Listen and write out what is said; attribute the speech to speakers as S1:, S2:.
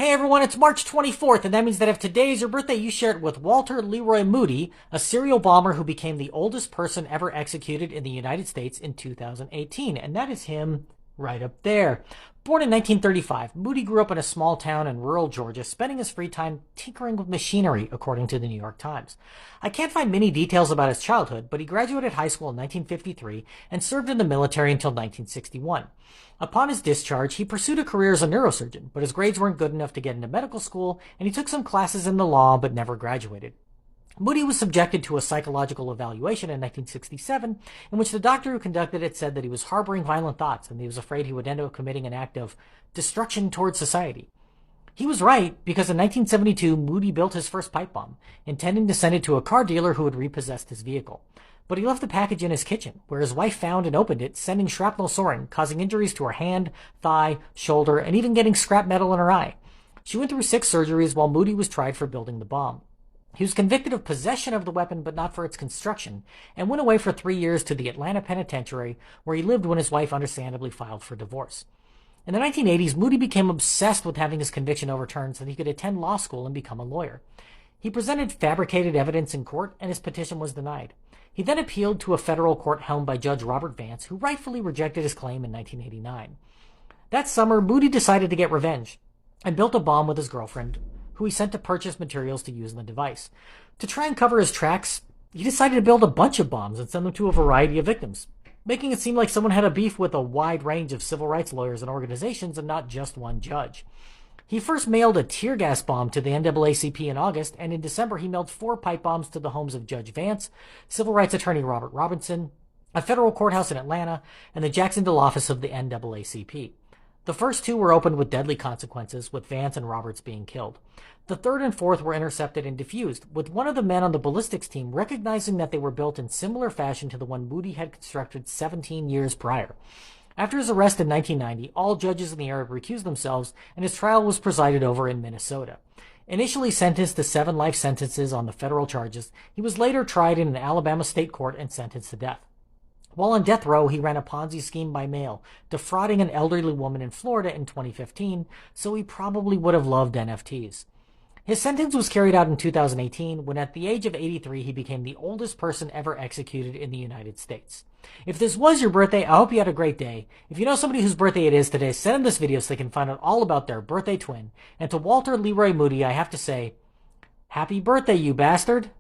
S1: Hey everyone, it's March 24th, and that means that if today is your birthday, you share it with Walter Leroy Moody, a serial bomber who became the oldest person ever executed in the United States in 2018. And that is him right up there. Born in 1935, Moody grew up in a small town in rural Georgia, spending his free time tinkering with machinery, according to the New York Times. I can't find many details about his childhood, but he graduated high school in 1953 and served in the military until 1961. Upon his discharge, he pursued a career as a neurosurgeon, but his grades weren't good enough to get into medical school, and he took some classes in the law but never graduated. Moody was subjected to a psychological evaluation in 1967, in which the doctor who conducted it said that he was harboring violent thoughts and he was afraid he would end up committing an act of destruction towards society. He was right, because in 1972, Moody built his first pipe bomb, intending to send it to a car dealer who had repossessed his vehicle. But he left the package in his kitchen, where his wife found and opened it, sending shrapnel soaring, causing injuries to her hand, thigh, shoulder, and even getting scrap metal in her eye. She went through 6 surgeries while Moody was tried for building the bomb. He was convicted of possession of the weapon, but not for its construction, and went away for 3 years to the Atlanta penitentiary, where he lived when his wife understandably filed for divorce. In the 1980s, Moody became obsessed with having his conviction overturned so that he could attend law school and become a lawyer. He presented fabricated evidence in court, and his petition was denied. He then appealed to a federal court helmed by Judge Robert Vance, who rightfully rejected his claim in 1989. That summer, Moody decided to get revenge and built a bomb with his girlfriend, who he sent to purchase materials to use in the device. To try and cover his tracks, he decided to build a bunch of bombs and send them to a variety of victims, making it seem like someone had a beef with a wide range of civil rights lawyers and organizations and not just one judge. He first mailed a tear gas bomb to the NAACP in August, and in December he mailed 4 pipe bombs to the homes of Judge Vance, civil rights attorney Robert Robinson, a federal courthouse in Atlanta, and the Jacksonville office of the NAACP. The first 2 were opened with deadly consequences, with Vance and Roberts being killed. The 3rd and 4th were intercepted and defused, with one of the men on the ballistics team recognizing that they were built in similar fashion to the one Moody had constructed 17 years prior. After his arrest in 1990, all judges in the area recused themselves, and his trial was presided over in Minnesota. Initially sentenced to 7 life sentences on the federal charges, he was later tried in an Alabama state court and sentenced to death. While on death row, he ran a Ponzi scheme by mail, defrauding an elderly woman in Florida in 2015, so he probably would have loved NFTs. His sentence was carried out in 2018, when at the age of 83 he became the oldest person ever executed in the United States. If this was your birthday, I hope you had a great day. If you know somebody whose birthday it is today, send them this video so they can find out all about their birthday twin. And to Walter Leroy Moody, I have to say, happy birthday, you bastard!